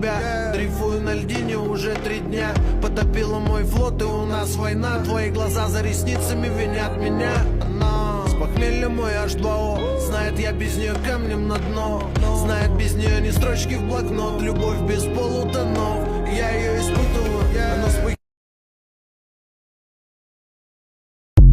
тебя. Дрейфую на льдине уже 3 дня. Потопила мой флот, и у нас война. Твои глаза за ресницами винят меня. Но с похмелья мой H2O знает, я без нее камнем на дно. Знает, без нее ни строчки в блокнот. Любовь без полутонов, я ее испытываю